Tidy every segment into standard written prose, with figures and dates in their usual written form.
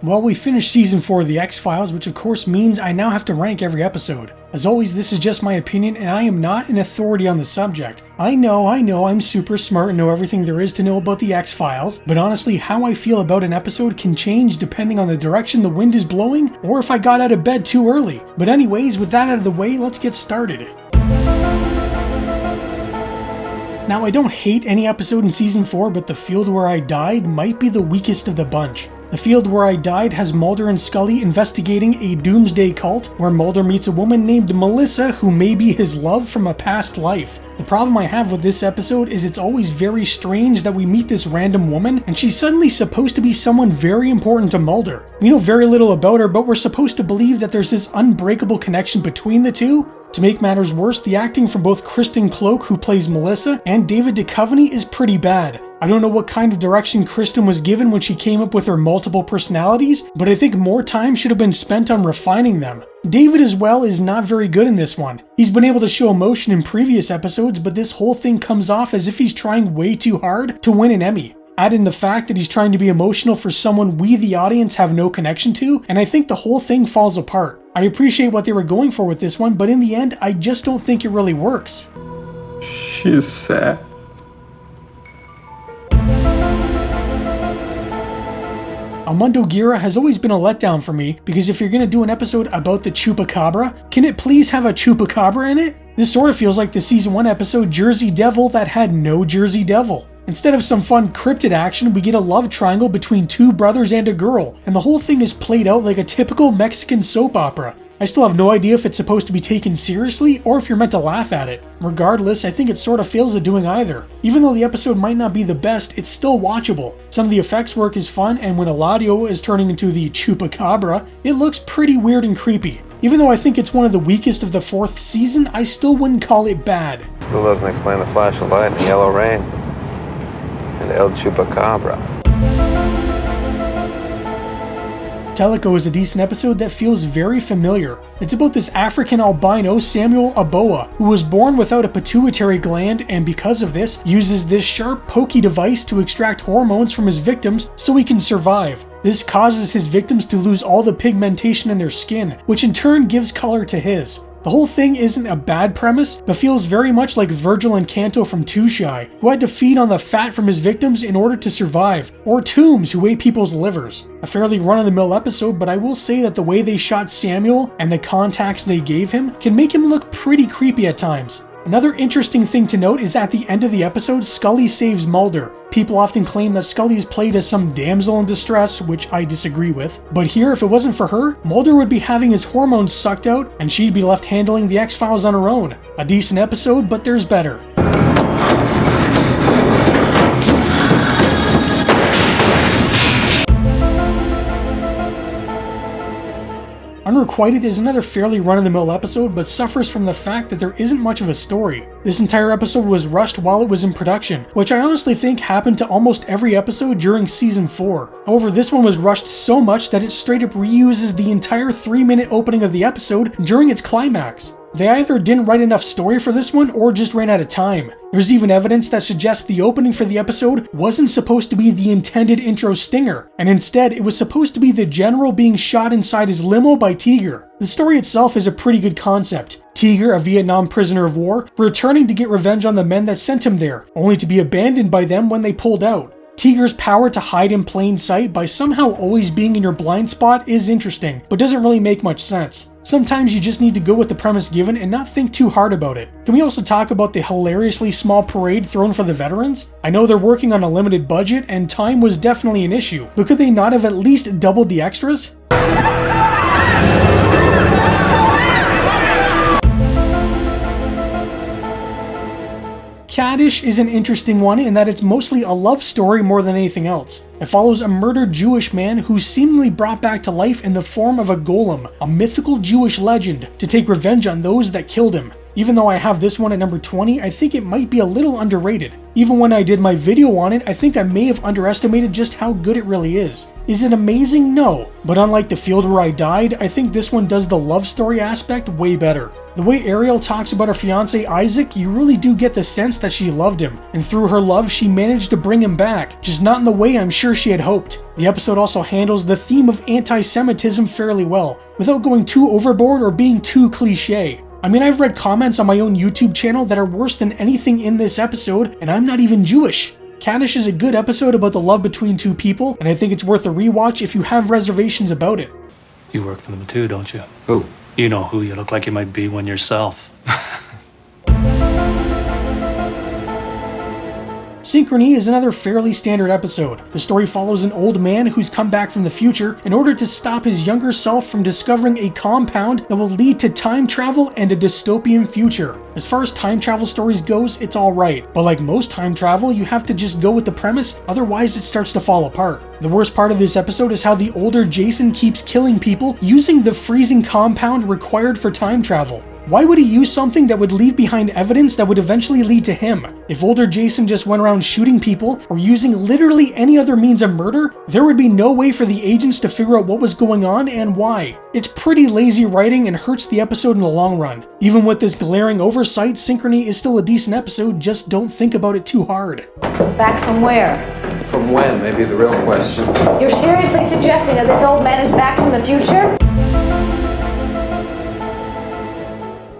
Well, we finished Season 4 of The X-Files, which of course means I now have to rank every episode. As always, this is just my opinion, and I am not an authority on the subject. I know, I'm super smart and know everything there is to know about The X-Files, but honestly, how I feel about an episode can change depending on the direction the wind is blowing, or if I got out of bed too early. But anyways, with that out of the way, let's get started. Now, I don't hate any episode in Season 4, but The Field Where I Died might be the weakest of the bunch. The Field Where I Died has Mulder and Scully investigating a doomsday cult where Mulder meets a woman named Melissa who may be his love from a past life. The problem I have with this episode is it's always very strange that we meet this random woman and she's suddenly supposed to be someone very important to Mulder. We know very little about her, but we're supposed to believe that there's this unbreakable connection between the two. To make matters worse, the acting from both Kristen Cloak, who plays Melissa, and David Duchovny is pretty bad. I don't know what kind of direction Kristen was given when she came up with her multiple personalities, but I think more time should have been spent on refining them. David as well is not very good in this one. He's been able to show emotion in previous episodes, but this whole thing comes off as if he's trying way too hard to win an Emmy. Add in the fact that he's trying to be emotional for someone we, the audience, have no connection to, and I think the whole thing falls apart. I appreciate what they were going for with this one, but in the end, I just don't think it really works. She's sad. Mundo Gira has always been a letdown for me, because if you're going to do an episode about the Chupacabra, can it please have a Chupacabra in it? This sort of feels like the Season 1 episode Jersey Devil that had no Jersey Devil. Instead of some fun cryptid action, we get a love triangle between two brothers and a girl, and the whole thing is played out like a typical Mexican soap opera. I still have no idea if it's supposed to be taken seriously or if you're meant to laugh at it. Regardless, I think it sort of fails at doing either. Even though the episode might not be the best, it's still watchable. Some of the effects work is fun, and when Eladio is turning into the Chupacabra, it looks pretty weird and creepy. Even though I think it's one of the weakest of the 4th season, I still wouldn't call it bad. Still doesn't explain the flash of light and the yellow rain. And El Chupacabra. Teliko is a decent episode that feels very familiar. It's about this African albino Samuel Aboa, who was born without a pituitary gland and because of this, uses this sharp pokey device to extract hormones from his victims so he can survive. This causes his victims to lose all the pigmentation in their skin, which in turn gives color to his. The whole thing isn't a bad premise, but feels very much like Virgil and Canto from Too Shy, who had to feed on the fat from his victims in order to survive, or Tombs, who ate people's livers. A fairly run-of-the-mill episode, but I will say that the way they shot Samuel and the contacts they gave him can make him look pretty creepy at times. Another interesting thing to note is at the end of the episode, Scully saves Mulder. People often claim that Scully is played as some damsel in distress, which I disagree with. But here, if it wasn't for her, Mulder would be having his hormones sucked out, and she'd be left handling the X-Files on her own. A decent episode, but there's better. Unrequited is another fairly run-of-the-mill episode, but suffers from the fact that there isn't much of a story. This entire episode was rushed while it was in production, which I honestly think happened to almost every episode during Season 4. However, this one was rushed so much that it straight up reuses the entire 3-minute opening of the episode during its climax. They either didn't write enough story for this one or just ran out of time. There's even evidence that suggests the opening for the episode wasn't supposed to be the intended intro stinger, and instead it was supposed to be the general being shot inside his limo by Tiger. The story itself is a pretty good concept. Tiger, a Vietnam prisoner of war, returning to get revenge on the men that sent him there, only to be abandoned by them when they pulled out. Tiger's power to hide in plain sight by somehow always being in your blind spot is interesting, but doesn't really make much sense. Sometimes you just need to go with the premise given and not think too hard about it. Can we also talk about the hilariously small parade thrown for the veterans? I know they're working on a limited budget and time was definitely an issue, but could they not have at least doubled the extras? Kaddish is an interesting one in that it's mostly a love story more than anything else. It follows a murdered Jewish man who's seemingly brought back to life in the form of a golem, a mythical Jewish legend, to take revenge on those that killed him. Even though I have this one at number 20, I think it might be a little underrated. Even when I did my video on it, I think I may have underestimated just how good it really is. Is it amazing? No. But unlike The Field Where I Died, I think this one does the love story aspect way better. The way Ariel talks about her fiancé Isaac, you really do get the sense that she loved him, and through her love she managed to bring him back, just not in the way I'm sure she had hoped. The episode also handles the theme of anti-Semitism fairly well, without going too overboard or being too cliché. I mean, I've read comments on my own YouTube channel that are worse than anything in this episode, and I'm not even Jewish. Kaddish is a good episode about the love between two people, and I think it's worth a rewatch if you have reservations about it. You work for them too, don't you? Who? You know who you look like you might be one yourself. Synchrony is another fairly standard episode. The story follows an old man who's come back from the future in order to stop his younger self from discovering a compound that will lead to time travel and a dystopian future. As far as time travel stories goes, it's alright, but like most time travel, you have to just go with the premise, otherwise it starts to fall apart. The worst part of this episode is how the older Jason keeps killing people using the freezing compound required for time travel. Why would he use something that would leave behind evidence that would eventually lead to him? If older Jason just went around shooting people or using literally any other means of murder, there would be no way for the agents to figure out what was going on and why. It's pretty lazy writing and hurts the episode in the long run. Even with this glaring oversight, Synchrony is still a decent episode, just don't think about it too hard. Back from where? From when, may be the real question. You're seriously suggesting that this old man is back from the future?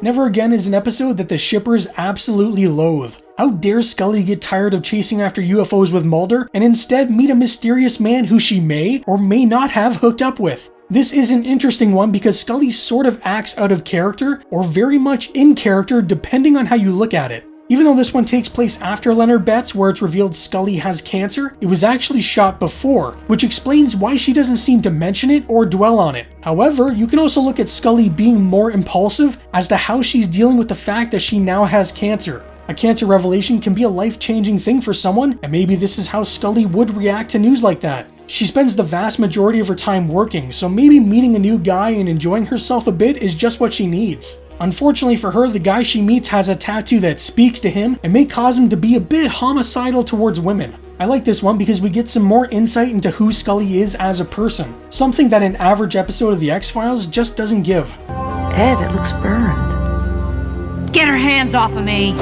Never Again is an episode that the shippers absolutely loathe. How dare Scully get tired of chasing after UFOs with Mulder and instead meet a mysterious man who she may or may not have hooked up with? This is an interesting one because Scully sort of acts out of character or very much in character depending on how you look at it. Even though this one takes place after Leonard Betts, where it's revealed Scully has cancer, it was actually shot before, which explains why she doesn't seem to mention it or dwell on it. However, you can also look at Scully being more impulsive as to how she's dealing with the fact that she now has cancer. A cancer revelation can be a life-changing thing for someone, and maybe this is how Scully would react to news like that. She spends the vast majority of her time working, so maybe meeting a new guy and enjoying herself a bit is just what she needs. Unfortunately for her, the guy she meets has a tattoo that speaks to him and may cause him to be a bit homicidal towards women. I like this one because we get some more insight into who Scully is as a person, something that an average episode of The X-Files just doesn't give. Ed, it looks burned. Get her hands off of me!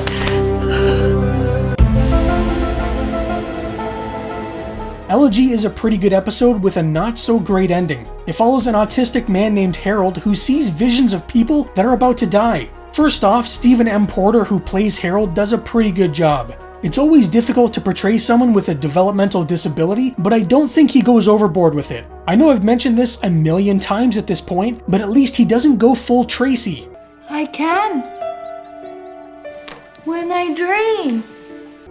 Elegy is a pretty good episode with a not so great ending. It follows an autistic man named Harold who sees visions of people that are about to die. First off, Stephen M. Porter, who plays Harold, does a pretty good job. It's always difficult to portray someone with a developmental disability, but I don't think he goes overboard with it. I know I've mentioned this a million times at this point, but at least he doesn't go full Tracy. I can. When I dream.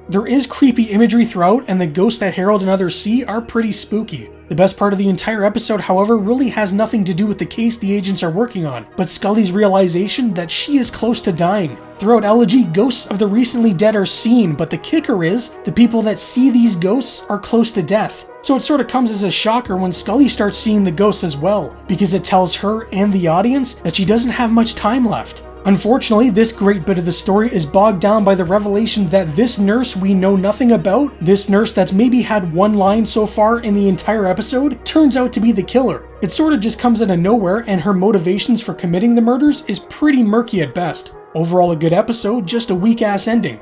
There is creepy imagery throughout, and the ghosts that Harold and others see are pretty spooky. The best part of the entire episode, however, really has nothing to do with the case the agents are working on, but Scully's realization that she is close to dying. Throughout Elegy, ghosts of the recently dead are seen, but the kicker is, the people that see these ghosts are close to death. So it sort of comes as a shocker when Scully starts seeing the ghosts as well, because it tells her and the audience that she doesn't have much time left. Unfortunately, this great bit of the story is bogged down by the revelation that this nurse we know nothing about, this nurse that's maybe had one line so far in the entire episode, turns out to be the killer. It sort of just comes out of nowhere, and her motivations for committing the murders is pretty murky at best. Overall a good episode, just a weak-ass ending.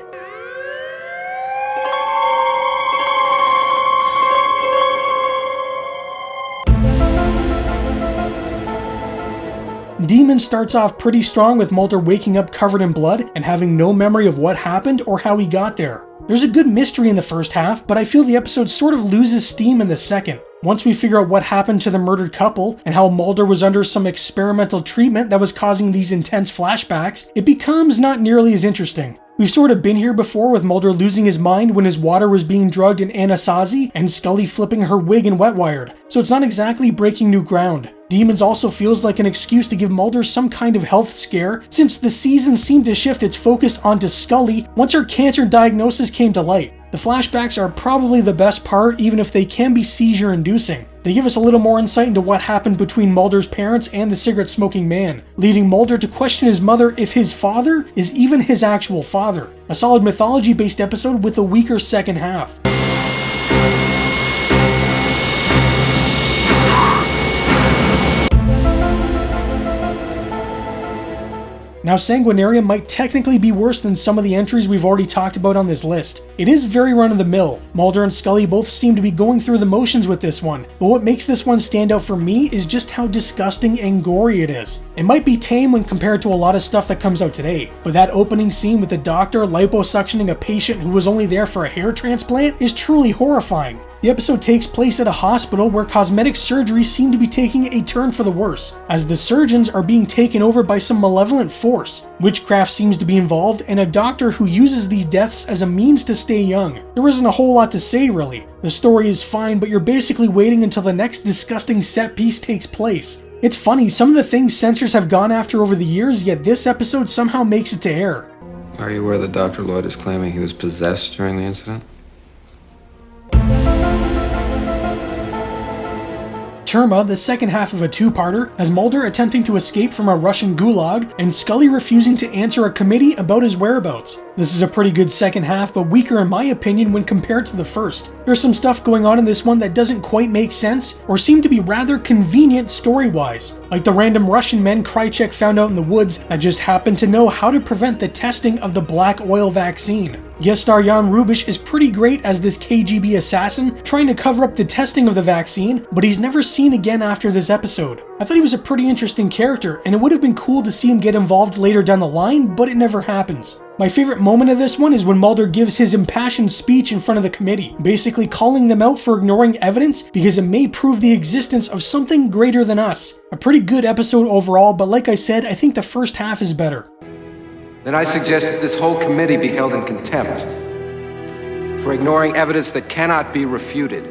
Demon starts off pretty strong with Mulder waking up covered in blood and having no memory of what happened or how he got there. There's a good mystery in the first half, but I feel the episode sort of loses steam in the second. Once we figure out what happened to the murdered couple and how Mulder was under some experimental treatment that was causing these intense flashbacks, it becomes not nearly as interesting. We've sort of been here before with Mulder losing his mind when his water was being drugged in Anasazi and Scully flipping her wig and wet-wired, so it's not exactly breaking new ground. Demons also feels like an excuse to give Mulder some kind of health scare, since the season seemed to shift its focus onto Scully once her cancer diagnosis came to light. The flashbacks are probably the best part, even if they can be seizure-inducing. They give us a little more insight into what happened between Mulder's parents and the cigarette-smoking man, leading Mulder to question his mother if his father is even his actual father. A solid mythology-based episode with a weaker second half. Now, Sanguinarium might technically be worse than some of the entries we've already talked about on this list. It is very run-of-the-mill. Mulder and Scully both seem to be going through the motions with this one, but what makes this one stand out for me is just how disgusting and gory it is. It might be tame when compared to a lot of stuff that comes out today, but that opening scene with the doctor liposuctioning a patient who was only there for a hair transplant is truly horrifying. The episode takes place at a hospital where cosmetic surgery seem to be taking a turn for the worse, as the surgeons are being taken over by some malevolent force. Witchcraft seems to be involved, and a doctor who uses these deaths as a means to stay young. There isn't a whole lot to say really. The story is fine, but you're basically waiting until the next disgusting set piece takes place. It's funny, some of the things censors have gone after over the years, yet this episode somehow makes it to air. Are you aware that Dr. Lloyd is claiming he was possessed during the incident? Terma, the second half of a two-parter, has Mulder attempting to escape from a Russian gulag, and Scully refusing to answer a committee about his whereabouts. This is a pretty good second half, but weaker in my opinion when compared to the first. There's some stuff going on in this one that doesn't quite make sense, or seem to be rather convenient story-wise. Like the random Russian men Krychek found out in the woods that just happened to know how to prevent the testing of the black oil vaccine. Guest star Jan Rubisch is pretty great as this KGB assassin trying to cover up the testing of the vaccine, but he's never seen again after this episode. I thought he was a pretty interesting character, and it would have been cool to see him get involved later down the line, but it never happens. My favorite moment of this one is when Mulder gives his impassioned speech in front of the committee, basically calling them out for ignoring evidence because it may prove the existence of something greater than us. A pretty good episode overall, but like I said, I think the first half is better. Then I suggest that this whole committee be held in contempt for ignoring evidence that cannot be refuted.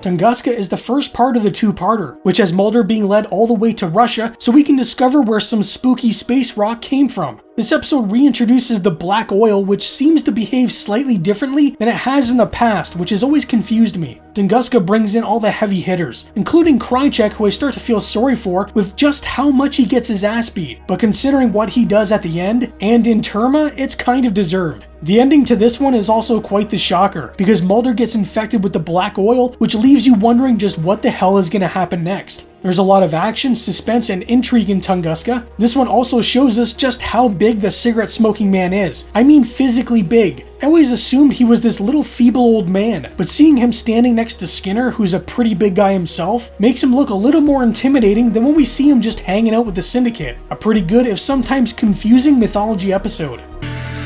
Tunguska is the first part of the two-parter, which has Mulder being led all the way to Russia so we can discover where some spooky space rock came from. This episode reintroduces the black oil, which seems to behave slightly differently than it has in the past, which has always confused me. Tunguska brings in all the heavy hitters, including Krychek, who I start to feel sorry for with just how much he gets his ass beat, but considering what he does at the end, and in Terma, it's kind of deserved. The ending to this one is also quite the shocker, because Mulder gets infected with the black oil, which leaves you wondering just what the hell is going to happen next. There's a lot of action, suspense, and intrigue in Tunguska. This one also shows us just how big the cigarette-smoking man is. I mean physically big. I always assumed he was this little feeble old man, but seeing him standing next to Skinner, who's a pretty big guy himself, makes him look a little more intimidating than when we see him just hanging out with the Syndicate. A pretty good, if sometimes confusing, mythology episode.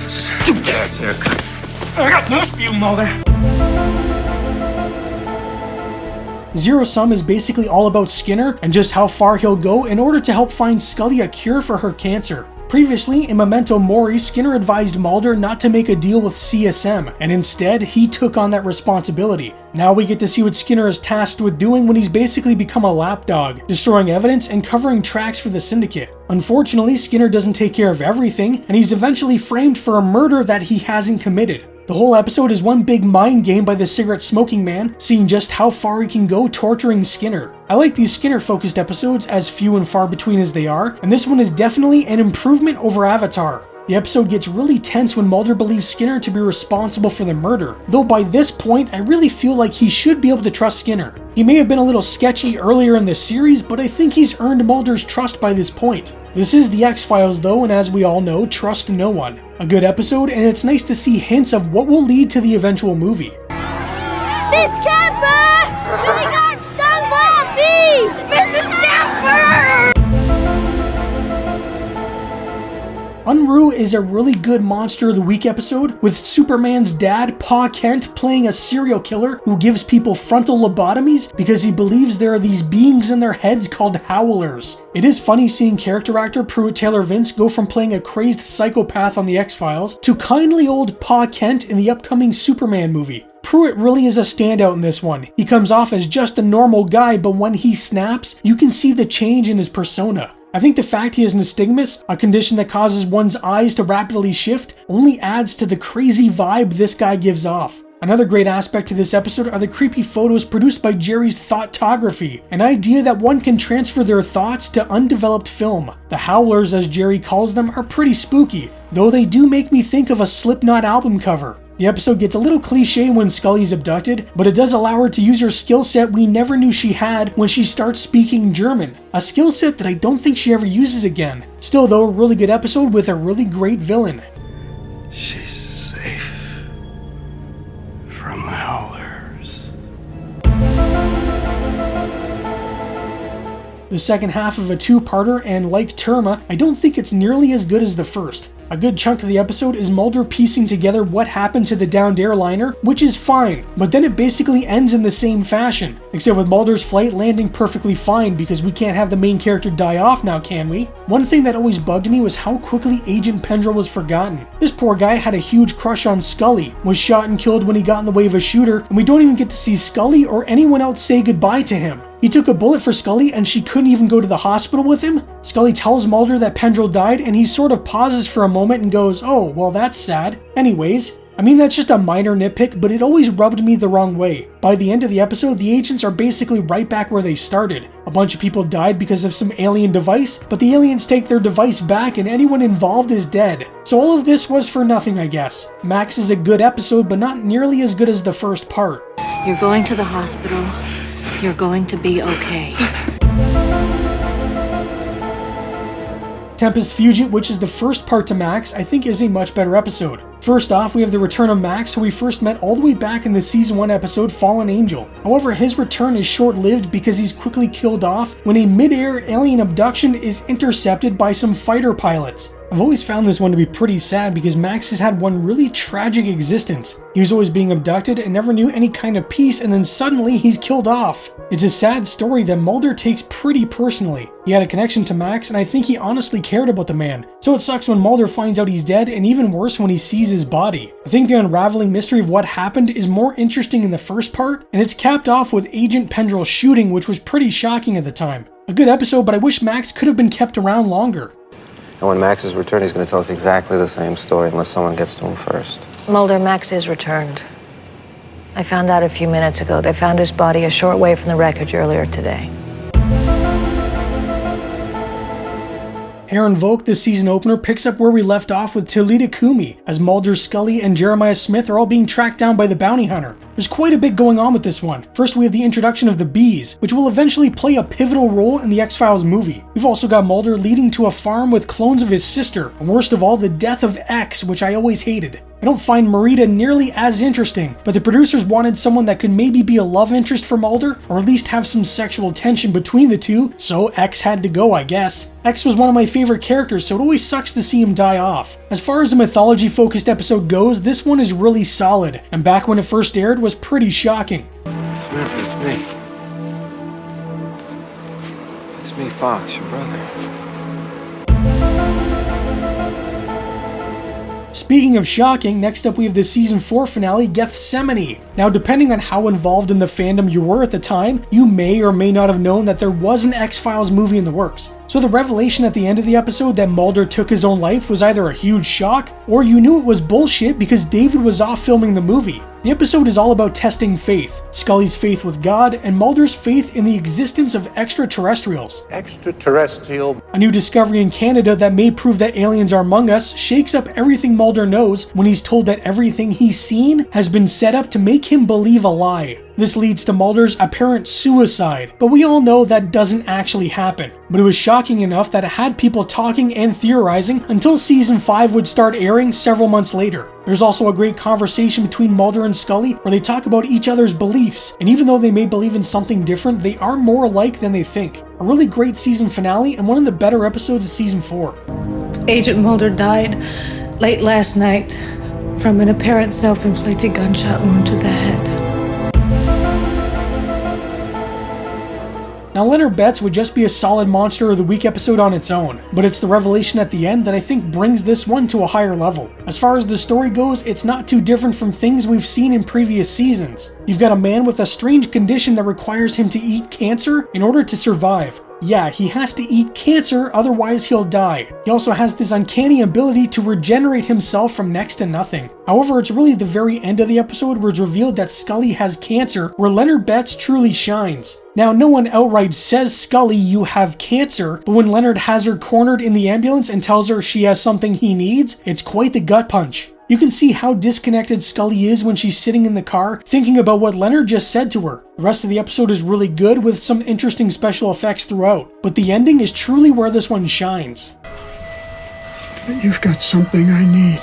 Stupid ass haircut. I got news for you, Mulder. Zero Sum is basically all about Skinner and just how far he'll go in order to help find Scully a cure for her cancer. Previously, in Memento Mori, Skinner advised Mulder not to make a deal with CSM, and instead, he took on that responsibility. Now we get to see what Skinner is tasked with doing when he's basically become a lapdog, destroying evidence and covering tracks for the Syndicate. Unfortunately, Skinner doesn't take care of everything, and he's eventually framed for a murder that he hasn't committed. The whole episode is one big mind game by the cigarette-smoking man, seeing just how far he can go torturing Skinner. I like these Skinner-focused episodes, as few and far between as they are, and this one is definitely an improvement over Avatar. The episode gets really tense when Mulder believes Skinner to be responsible for the murder, though by this point I really feel like he should be able to trust Skinner. He may have been a little sketchy earlier in the series, but I think he's earned Mulder's trust by this point. This is the X-Files though, and as we all know, trust no one. A good episode, and it's nice to see hints of what will lead to the eventual movie. Miss Camper! Billy got stung by a bee! Mrs. Camper! Unre is a really good Monster of the Week episode, with Superman's dad, Pa Kent, playing a serial killer who gives people frontal lobotomies because he believes there are these beings in their heads called howlers. It is funny seeing character actor Pruitt Taylor Vince go from playing a crazed psychopath on The X-Files to kindly old Pa Kent in the upcoming Superman movie. Pruitt really is a standout in this one. He comes off as just a normal guy, but when he snaps, you can see the change in his persona. I think the fact he has nystagmus, a condition that causes one's eyes to rapidly shift, only adds to the crazy vibe this guy gives off. Another great aspect to this episode are the creepy photos produced by Jerry's thoughtography, an idea that one can transfer their thoughts to undeveloped film. The howlers, as Jerry calls them, are pretty spooky, though they do make me think of a Slipknot album cover. The episode gets a little cliche when Scully's abducted, but it does allow her to use her skill set we never knew she had when she starts speaking German. A skill set that I don't think she ever uses again. Still though, a really good episode with a really great villain. She's safe from the Howlers. The second half of a two-parter, and like Terma, I don't think it's nearly as good as the first. A good chunk of the episode is Mulder piecing together what happened to the downed airliner, which is fine, but then it basically ends in the same fashion. Except with Mulder's flight landing perfectly fine, because we can't have the main character die off now, can we? One thing that always bugged me was how quickly Agent Pendrell was forgotten. This poor guy had a huge crush on Scully, was shot and killed when he got in the way of a shooter, and we don't even get to see Scully or anyone else say goodbye to him. He took a bullet for Scully and she couldn't even go to the hospital with him? Scully tells Mulder that Pendrell died and he sort of pauses for a moment and goes, "Oh, well that's sad." Anyways, I mean that's just a minor nitpick, but it always rubbed me the wrong way. By the end of the episode, the agents are basically right back where they started. A bunch of people died because of some alien device, but the aliens take their device back and anyone involved is dead. So all of this was for nothing, I guess. Max is a good episode, but not nearly as good as the first part. You're going to the hospital. You're going to be okay. Tempus Fugit, which is the first part to Max, I think is a much better episode. First off, we have the return of Max, who we first met all the way back in the Season 1 episode Fallen Angel. However, his return is short-lived because he's quickly killed off when a mid-air alien abduction is intercepted by some fighter pilots. I've always found this one to be pretty sad because Max has had one really tragic existence. He was always being abducted and never knew any kind of peace, and then suddenly he's killed off. It's a sad story that Mulder takes pretty personally. He had a connection to Max, and I think he honestly cared about the man. So it sucks when Mulder finds out he's dead, and even worse when he sees his body. I think the unraveling mystery of what happened is more interesting in the first part, and it's capped off with Agent Pendrell shooting, which was pretty shocking at the time. A good episode, but I wish Max could have been kept around longer. And when Max is returned, he's going to tell us exactly the same story unless someone gets to him first. Mulder, Max is returned. I found out a few minutes ago. They found his body a short way from the wreckage earlier today. Herrenvolk, the season opener, picks up where we left off with Teliko, as Mulder, Scully, and Jeremiah Smith are all being tracked down by the bounty hunter. There's quite a bit going on with this one. First, we have the introduction of the Bees, which will eventually play a pivotal role in the X-Files movie. We've also got Mulder leading to a farm with clones of his sister, and worst of all, the death of X, which I always hated. I don't find Marita nearly as interesting, but the producers wanted someone that could maybe be a love interest for Mulder, or at least have some sexual tension between the two, so X had to go, I guess. X was one of my favorite characters, so it always sucks to see him die off. As far as a mythology-focused episode goes, this one is really solid, and back when it first aired was pretty shocking. It's me. It's me, Fox, your brother. Speaking of shocking, next up we have the Season 4 finale, Gethsemane. Now, depending on how involved in the fandom you were at the time, you may or may not have known that there was an X-Files movie in the works. So the revelation at the end of the episode that Mulder took his own life was either a huge shock, or you knew it was bullshit because David was off filming the movie. The episode is all about testing faith, Scully's faith with God, and Mulder's faith in the existence of extraterrestrials. Extraterrestrial. A new discovery in Canada that may prove that aliens are among us shakes up everything Mulder knows when he's told that everything he's seen has been set up to make him believe a lie. This leads to Mulder's apparent suicide, but we all know that doesn't actually happen. But it was shocking enough that it had people talking and theorizing until Season 5 would start airing several months later. There's also a great conversation between Mulder and Scully where they talk about each other's beliefs, and even though they may believe in something different, they are more alike than they think. A really great season finale and one of the better episodes of Season 4. Agent Mulder died late last night from an apparent self-inflicted gunshot wound to the head. Now, Leonard Betts would just be a solid Monster of the Week episode on its own, but it's the revelation at the end that I think brings this one to a higher level. As far as the story goes, it's not too different from things we've seen in previous seasons. You've got a man with a strange condition that requires him to eat cancer in order to survive. Yeah, he has to eat cancer, otherwise he'll die. He also has this uncanny ability to regenerate himself from next to nothing. However, it's really the very end of the episode where it's revealed that Scully has cancer, where Leonard Betts truly shines. Now, no one outright says, "Scully, you have cancer," but when Leonard has her cornered in the ambulance and tells her she has something he needs, it's quite the gut punch. You can see how disconnected Scully is when she's sitting in the car, thinking about what Leonard just said to her. The rest of the episode is really good with some interesting special effects throughout, but the ending is truly where this one shines. You've got something I need.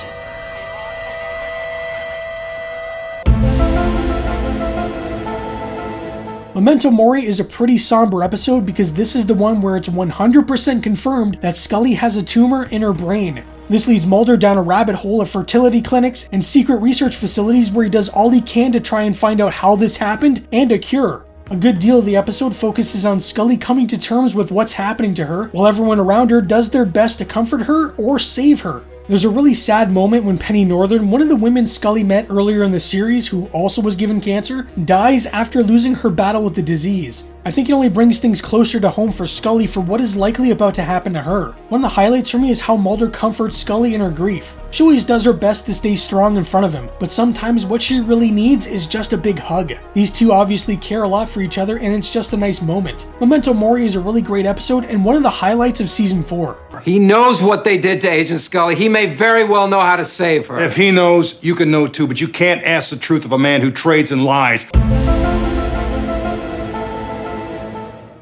Memento Mori is a pretty somber episode because this is the one where it's 100% confirmed that Scully has a tumor in her brain. This leads Mulder down a rabbit hole of fertility clinics and secret research facilities where he does all he can to try and find out how this happened and a cure. A good deal of the episode focuses on Scully coming to terms with what's happening to her, while everyone around her does their best to comfort her or save her. There's a really sad moment when Penny Northern, one of the women Scully met earlier in the series who also was given cancer, dies after losing her battle with the disease. I think it only brings things closer to home for Scully for what is likely about to happen to her. One of the highlights for me is how Mulder comforts Scully in her grief. She always does her best to stay strong in front of him, but sometimes what she really needs is just a big hug. These two obviously care a lot for each other and it's just a nice moment. Memento Mori is a really great episode and one of the highlights of season 4. He knows what they did to Agent Scully. He may very well know how to save her. If he knows, you can know too, but you can't ask the truth of a man who trades and lies.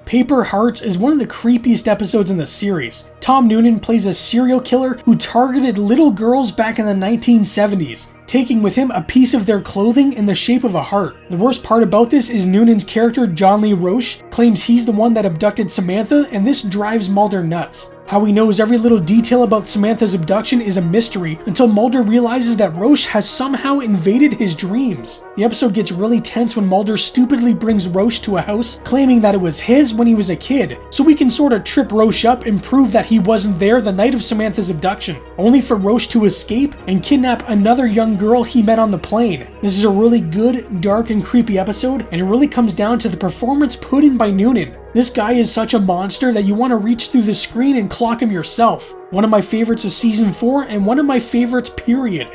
Paper Hearts is one of the creepiest episodes in the series. Tom Noonan plays a serial killer who targeted little girls back in the 1970s, taking with him a piece of their clothing in the shape of a heart. The worst part about this is Noonan's character, John Lee Roche, claims he's the one that abducted Samantha, and this drives Mulder nuts. How he knows every little detail about Samantha's abduction is a mystery until Mulder realizes that Roche has somehow invaded his dreams. The episode gets really tense when Mulder stupidly brings Roche to a house, claiming that it was his when he was a kid, so we can sort of trip Roche up and prove that he wasn't there the night of Samantha's abduction, only for Roche to escape and kidnap another young girl he met on the plane. This is a really good, dark, and creepy episode, and it really comes down to the performance put in by Noonan. This guy is such a monster that you want to reach through the screen and clock him yourself. One of my favorites of season 4 and one of my favorites period.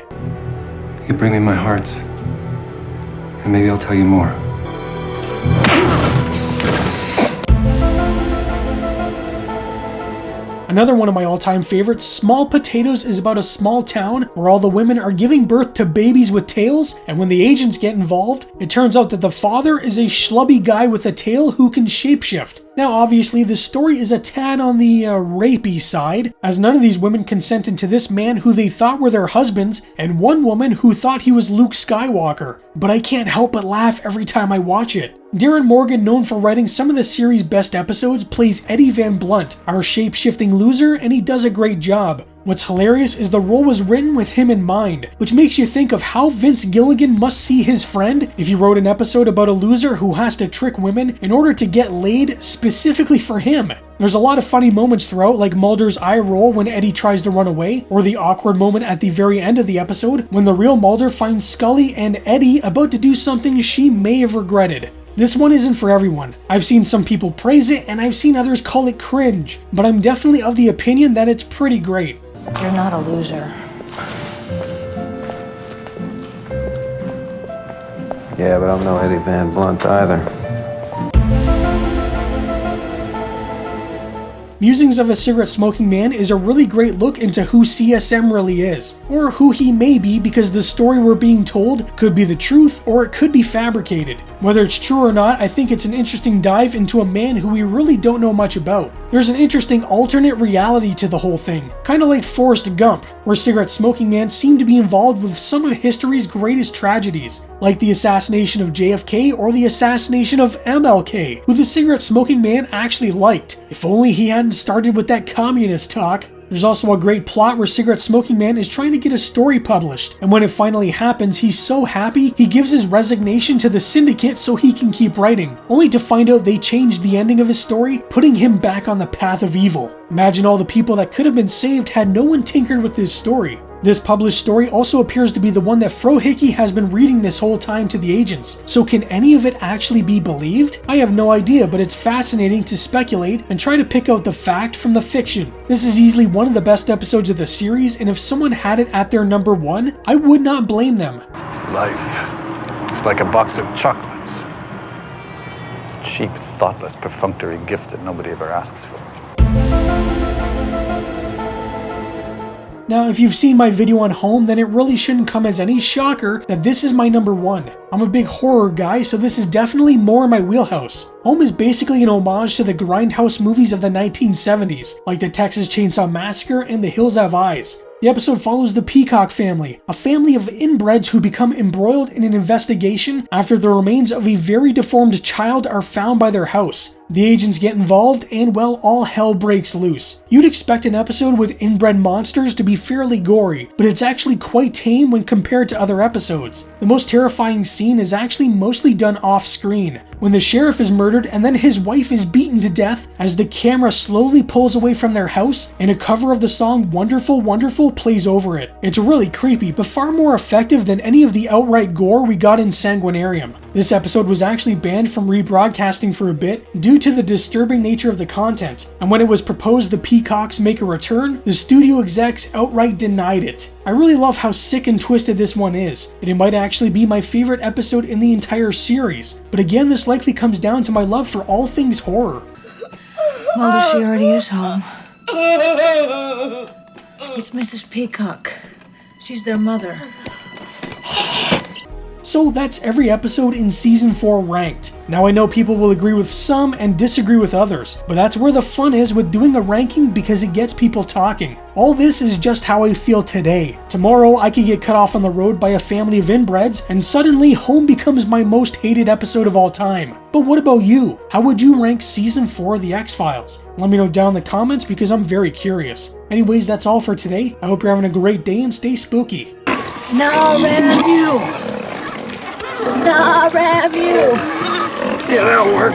You bring me my hearts, and maybe I'll tell you more. Another one of my all-time favorites, Small Potatoes, is about a small town where all the women are giving birth to babies with tails, and when the agents get involved, it turns out that the father is a schlubby guy with a tail who can shapeshift. Now obviously the story is a tad on the rapey side, as none of these women consented to this man who they thought were their husbands, and one woman who thought he was Luke Skywalker. But I can't help but laugh every time I watch it. Darren Morgan, known for writing some of the series' best episodes, plays Eddie Van Blunt, our shape-shifting loser, and he does a great job. What's hilarious is the role was written with him in mind, which makes you think of how Vince Gilligan must see his friend if he wrote an episode about a loser who has to trick women in order to get laid specifically for him. There's a lot of funny moments throughout, like Mulder's eye roll when Eddie tries to run away, or the awkward moment at the very end of the episode when the real Mulder finds Scully and Eddie about to do something she may have regretted. This one isn't for everyone. I've seen some people praise it and I've seen others call it cringe, but I'm definitely of the opinion that it's pretty great. You're not a loser. Yeah, but I'm no Eddie Van Blunt either. Musings of a Cigarette Smoking Man is a really great look into who CSM really is, or who he may be, because the story we're being told could be the truth or it could be fabricated. Whether it's true or not, I think it's an interesting dive into a man who we really don't know much about. There's an interesting alternate reality to the whole thing, kind of like Forrest Gump, where Cigarette Smoking Man seemed to be involved with some of history's greatest tragedies, like the assassination of JFK or the assassination of MLK, who the Cigarette Smoking Man actually liked, if only he hadn't started with that communist talk. There's also a great plot where Cigarette Smoking Man is trying to get a story published, and when it finally happens, he's so happy he gives his resignation to the syndicate so he can keep writing, only to find out they changed the ending of his story, putting him back on the path of evil. Imagine all the people that could have been saved had no one tinkered with his story. This published story also appears to be the one that Frohickey has been reading this whole time to the agents, so can any of it actually be believed? I have no idea, but it's fascinating to speculate and try to pick out the fact from the fiction. This is easily one of the best episodes of the series, and if someone had it at their number 1, I would not blame them. Life is like a box of chocolates. Cheap, thoughtless, perfunctory gift that nobody ever asks for. Now, if you've seen my video on Home, then it really shouldn't come as any shocker that this is my number 1. I'm a big horror guy, so this is definitely more in my wheelhouse. Home is basically an homage to the grindhouse movies of the 1970s, like the Texas Chainsaw Massacre and The Hills Have Eyes. The episode follows the Peacock family, a family of inbreds who become embroiled in an investigation after the remains of a very deformed child are found by their house. The agents get involved and, well, all hell breaks loose. You'd expect an episode with inbred monsters to be fairly gory, but it's actually quite tame when compared to other episodes. The most terrifying scene is actually mostly done off-screen, when the sheriff is murdered and then his wife is beaten to death as the camera slowly pulls away from their house and a cover of the song Wonderful Wonderful plays over it. It's really creepy, but far more effective than any of the outright gore we got in Sanguinarium. This episode was actually banned from rebroadcasting for a bit due to the disturbing nature of the content, and when it was proposed the Peacocks make a return, the studio execs outright denied it. I really love how sick and twisted this one is, and it might actually be my favorite episode in the entire series, but again this likely comes down to my love for all things horror. Mulder, she already is home. It's Mrs. Peacock. She's their mother. So that's every episode in Season 4 ranked. Now I know people will agree with some and disagree with others, but that's where the fun is with doing a ranking because it gets people talking. All this is just how I feel today. Tomorrow I could get cut off on the road by a family of inbreds and suddenly Home becomes my most hated episode of all time. But what about you? How would you rank Season 4 of The X-Files? Let me know down in the comments because I'm very curious. Anyways, that's all for today. I hope you're having a great day and stay spooky. No, man, you! Nah, Rav, you! Yeah, that'll work.